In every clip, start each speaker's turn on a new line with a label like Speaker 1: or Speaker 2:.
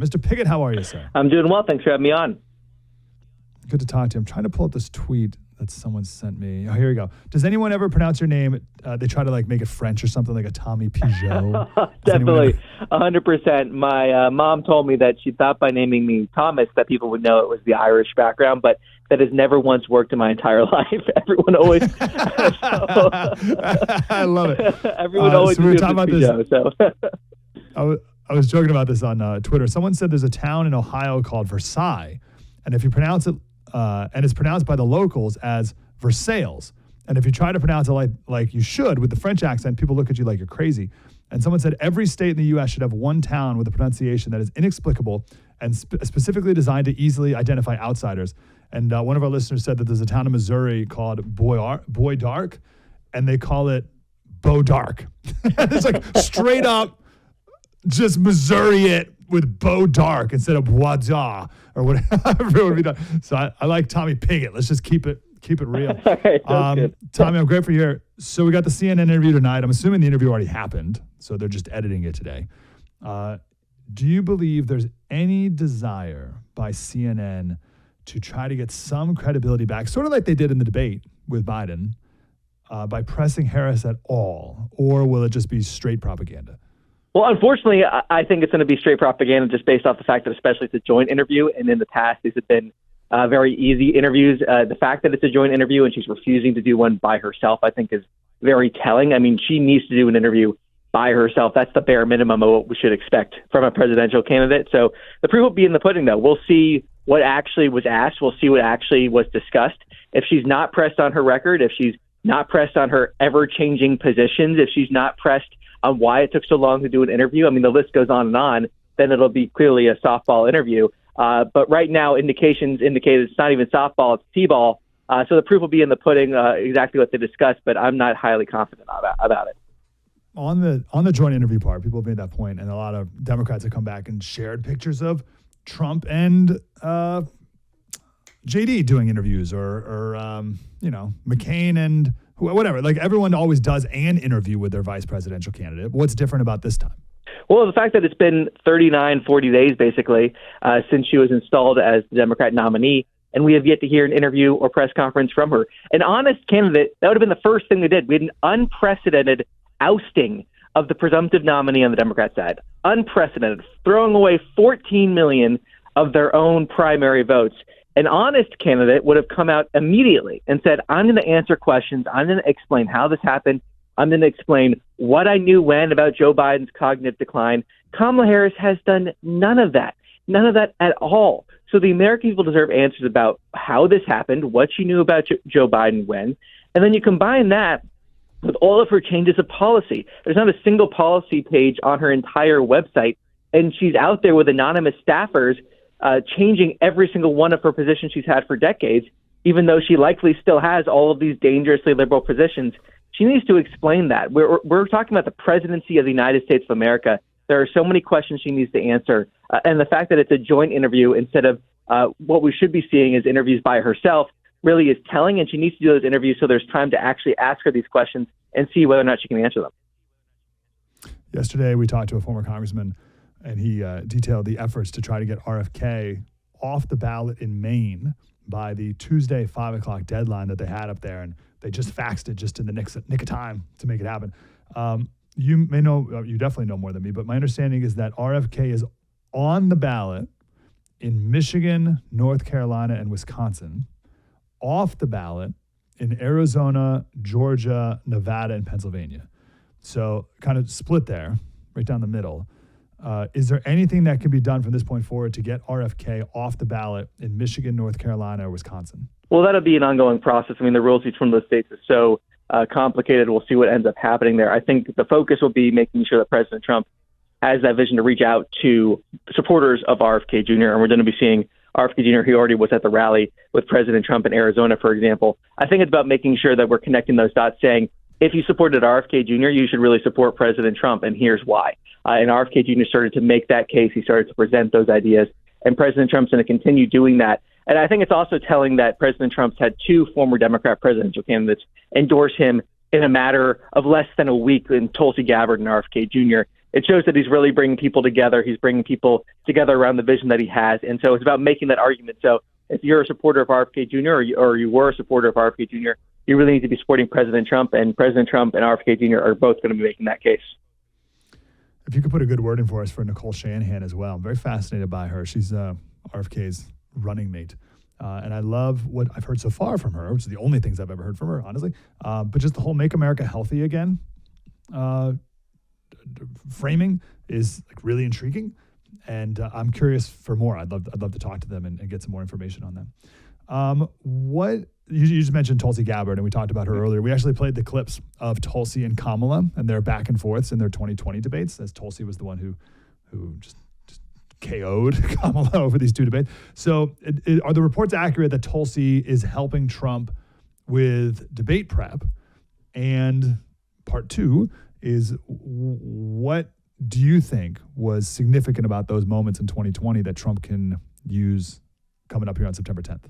Speaker 1: Mr. Pigott, how are you, sir?
Speaker 2: I'm doing well. Thanks for having me on.
Speaker 1: Good to talk to you. I'm trying to pull up this tweet that someone sent me. Oh, here we go. Does anyone ever pronounce your name? They try to make it French or something, like a Tommy Pigott.
Speaker 2: Definitely, 100%. My mom told me that she thought by naming me Thomas that people would know it was the Irish background, but that has never once worked in my entire life. Everyone always.
Speaker 1: I love it.
Speaker 2: Everyone always.
Speaker 1: So we were talking about this.
Speaker 2: So.
Speaker 1: I was joking about this on Twitter. Someone said there's a town in Ohio called Versailles, and if you pronounce it, and it's pronounced by the locals as Versailles, and if you try to pronounce it like you should with the French accent, people look at you like you're crazy. And someone said every state in the U.S. should have one town with a pronunciation that is inexplicable and specifically designed to easily identify outsiders. And one of our listeners said that there's a town in Missouri called Boy Dark, and they call it Bo Dark. It's like straight up. Just Missouri it with Bo Dark instead of Bois d'Or or whatever it would be done. So I like Tommy Pigott. Let's just keep it real.
Speaker 2: All right,
Speaker 1: Tommy, I'm grateful you're here. So we got the CNN interview tonight. I'm assuming the interview already happened, so they're just editing it today. Do you believe there's any desire by CNN to try to get some credibility back, sort of like they did in the debate with Biden, by pressing Harris at all, or will it just be straight propaganda?
Speaker 2: Well, unfortunately, I think it's going to be straight propaganda just based off the fact that especially it's a joint interview. And in the past, these have been very easy interviews. The fact that it's a joint interview and she's refusing to do one by herself, I think is very telling. I mean, she needs to do an interview by herself. That's the bare minimum of what we should expect from a presidential candidate. So the proof will be in the pudding, though. We'll see what actually was asked. We'll see what actually was discussed. If she's not pressed on her record, if she's not pressed on her ever-changing positions, if she's not pressed on why it took so long to do an interview, I mean, the list goes on and on, then it'll be clearly a softball interview. But right now, indications indicate it's not even softball, it's t-ball. So the proof will be in the pudding, exactly what they discussed, but I'm not highly confident about it.
Speaker 1: On the joint interview part, people have made that point, and a lot of Democrats have come back and shared pictures of Trump and JD doing interviews, or McCain and whatever. Like, everyone always does an interview with their vice presidential candidate. What's different about this time?
Speaker 2: Well, the fact that it's been 40 days, basically, since she was installed as the Democrat nominee, and we have yet to hear an interview or press conference from her. An honest candidate, that would have been the first thing they did. We had an unprecedented ousting of the presumptive nominee on the Democrat side. Unprecedented. Throwing away 14 million of their own primary votes. An honest candidate would have come out immediately and said, I'm going to answer questions. I'm going to explain how this happened. I'm going to explain what I knew when about Joe Biden's cognitive decline. Kamala Harris has done none of that at all. So the American people deserve answers about how this happened, what she knew about Joe Biden when, and then you combine that with all of her changes of policy. There's not a single policy page on her entire website, and she's out there with anonymous staffers changing every single one of her positions she's had for decades, even though she likely still has all of these dangerously liberal positions. She needs to explain that. We're talking about the presidency of the United States of America. There are so many questions she needs to answer. And the fact that it's a joint interview instead of what we should be seeing as interviews by herself really is telling, and she needs to do those interviews so there's time to actually ask her these questions and see whether or not she can answer them.
Speaker 1: Yesterday, we talked to a former congressman, and he detailed the efforts to try to get RFK off the ballot in Maine by the Tuesday 5 o'clock deadline that they had up there, and they just faxed it just in the nick of time to make it happen. You may know, you definitely know more than me, but my understanding is that RFK is on the ballot in Michigan, North Carolina, and Wisconsin, off the ballot in Arizona, Georgia, Nevada, and Pennsylvania. So kind of split there, right down the middle. Is there anything that can be done from this point forward to get RFK off the ballot in Michigan, North Carolina, or Wisconsin? Well,
Speaker 2: that'll be an ongoing process. I mean, the rules each one of those states is so complicated. We'll see what ends up happening there. I think the focus will be making sure that President Trump has that vision to reach out to supporters of RFK Jr., and we're going to be seeing RFK Jr., he already was at the rally with President Trump in Arizona, for example. I think it's about making sure that we're connecting those dots, saying, if you supported RFK Jr., you should really support President Trump, and here's why. And RFK Jr. started to make that case. He started to present those ideas, and President Trump's going to continue doing that. And I think it's also telling that President Trump's had two former Democrat presidential candidates endorse him in a matter of less than a week in Tulsi Gabbard and RFK Jr. it shows that he's really bringing people together. He's bringing people together around the vision that he has. And so it's about making that argument. So if you're a supporter of RFK Jr. or you were a supporter of RFK Jr., you really need to be supporting President Trump, and President Trump and RFK Jr. are both going to be making that case.
Speaker 1: If you could put a good word in for us for Nicole Shanahan as well. I'm very fascinated by her. She's RFK's running mate. And I love what I've heard so far from her, which is the only things I've ever heard from her, honestly. But just the whole Make America Healthy Again framing is like really intriguing. And I'm curious for more. I'd love to talk to them and get some more information on them. What you just mentioned Tulsi Gabbard, and we talked about her earlier. We actually played the clips of Tulsi and Kamala and their back and forths in their 2020 debates, as Tulsi was the one who just KO'd Kamala over these two debates. So are the reports accurate that Tulsi is helping Trump with debate prep? And part two is, what do you think was significant about those moments in 2020 that Trump can use coming up here on September 10th?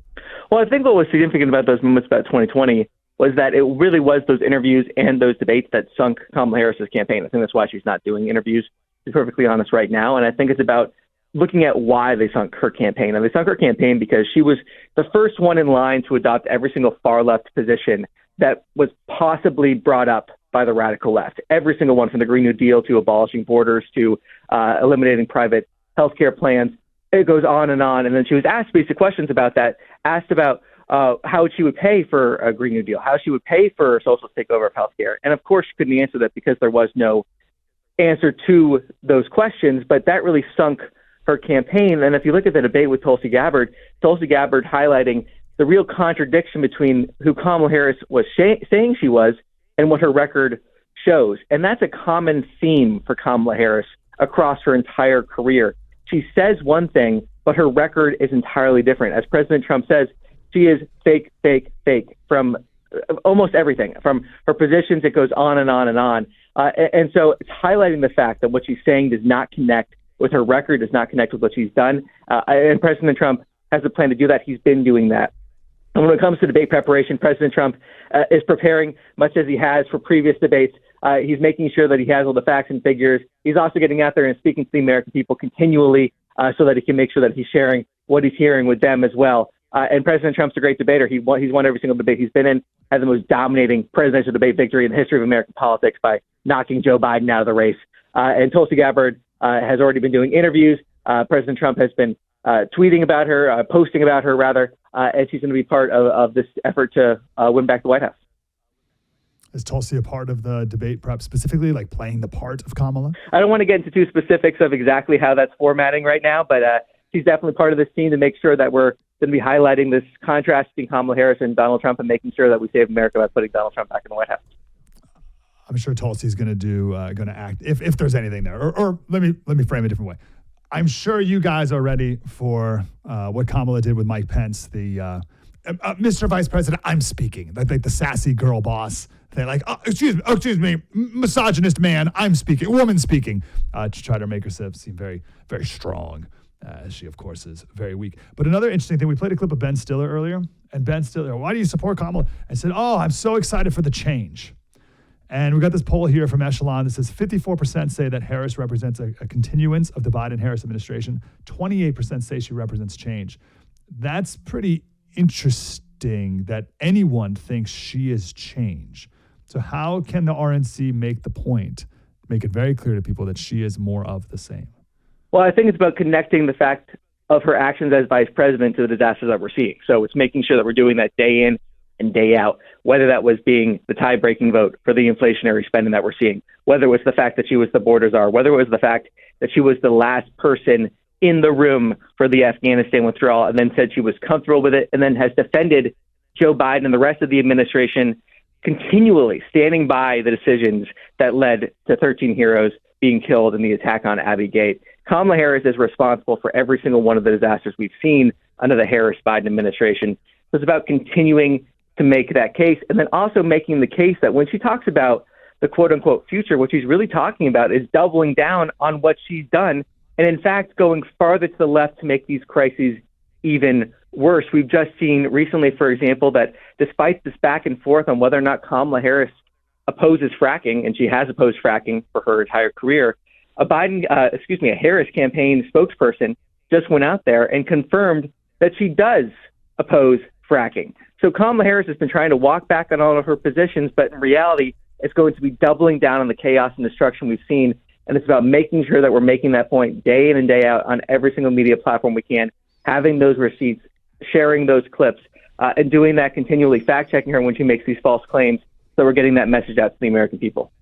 Speaker 2: Well, I think what was significant about those moments about 2020 was that it really was those interviews and those debates that sunk Kamala Harris's campaign. I think that's why she's not doing interviews, to be perfectly honest, right now. And I think it's about looking at why they sunk her campaign. And they sunk her campaign because she was the first one in line to adopt every single far-left position that was possibly brought up by the radical left. Every single one, from the Green New Deal to abolishing borders to eliminating private healthcare plans. It goes on. And then she was asked basic questions about that, asked about how she would pay for a Green New Deal, how she would pay for a socialist takeover of healthcare. And of course, she couldn't answer that because there was no answer to those questions, but that really sunk her campaign. And if you look at the debate with Tulsi Gabbard highlighting the real contradiction between who Kamala Harris was saying she was and what her record shows. And that's a common theme for Kamala Harris across her entire career. She says one thing, but her record is entirely different. As President Trump says, she is fake, fake, fake from almost everything. From her positions, it goes on and on and on. And so it's highlighting the fact that what she's saying does not connect with her record, does not connect with what she's done. And President Trump has a plan to do that. He's been doing that. And when it comes to debate preparation, President Trump is preparing much as he has for previous debates. He's making sure that he has all the facts and figures. He's also getting out there and speaking to the American people continually so that he can make sure that he's sharing what he's hearing with them as well. And President Trump's a great debater. He's won every single debate he's been in, has the most dominating presidential debate victory in the history of American politics by knocking Joe Biden out of the race. And Tulsi Gabbard has already been doing interviews. President Trump has been tweeting about her, posting about her, rather, and she's going to be part of this effort to win back the White House.
Speaker 1: Is Tulsi a part of the debate prep, specifically like playing the part of Kamala?
Speaker 2: I don't want to get into too specifics of exactly how that's formatting right now, but she's definitely part of this team to make sure that we're going to be highlighting this contrast between Kamala Harris and Donald Trump and making sure that we save America by putting Donald Trump back in the White House.
Speaker 1: I'm sure Tulsi's going to act if there's anything there. Or let me frame it a different way. I'm sure you guys are ready for what Kamala did with Mike Pence, the Mr. Vice President, I'm speaking, like the sassy girl boss thing, like, excuse me, misogynist man, I'm speaking, woman speaking, to try to make herself seem very, very strong, as she, of course, is very weak. But another interesting thing, we played a clip of Ben Stiller earlier, and Ben Stiller, why do you support Kamala? I said, I'm so excited for the change. And we got this poll here from Echelon that says 54% say that Harris represents a continuance of the Biden-Harris administration. 28% say she represents change. That's pretty interesting that anyone thinks she is change. So how can the RNC make it very clear to people that she is more of the same?
Speaker 2: Well, I think it's about connecting the fact of her actions as vice president to the disasters that we're seeing. So it's making sure that we're doing that day in and day out, whether that was being the tie-breaking vote for the inflationary spending that we're seeing, whether it was the fact that she was the border czar, whether it was the fact that she was the last person in the room for the Afghanistan withdrawal and then said she was comfortable with it and then has defended Joe Biden and the rest of the administration continually, standing by the decisions that led to 13 heroes being killed in the attack on Abbey Gate. Kamala Harris is responsible for every single one of the disasters we've seen under the Harris-Biden administration. So it's about continuing to make that case, and then also making the case that when she talks about the quote-unquote future, what she's really talking about is doubling down on what she's done, and in fact going farther to the left to make these crises even worse. We've just seen recently, for example, that despite this back and forth on whether or not Kamala Harris opposes fracking, and she has opposed fracking for her entire career, a Harris campaign spokesperson just went out there and confirmed that she does oppose fracking. So Kamala Harris has been trying to walk back on all of her positions, but in reality, it's going to be doubling down on the chaos and destruction we've seen. And it's about making sure that we're making that point day in and day out on every single media platform we can, having those receipts, sharing those clips, and doing that continually, fact-checking her when she makes these false claims, so we're getting that message out to the American people.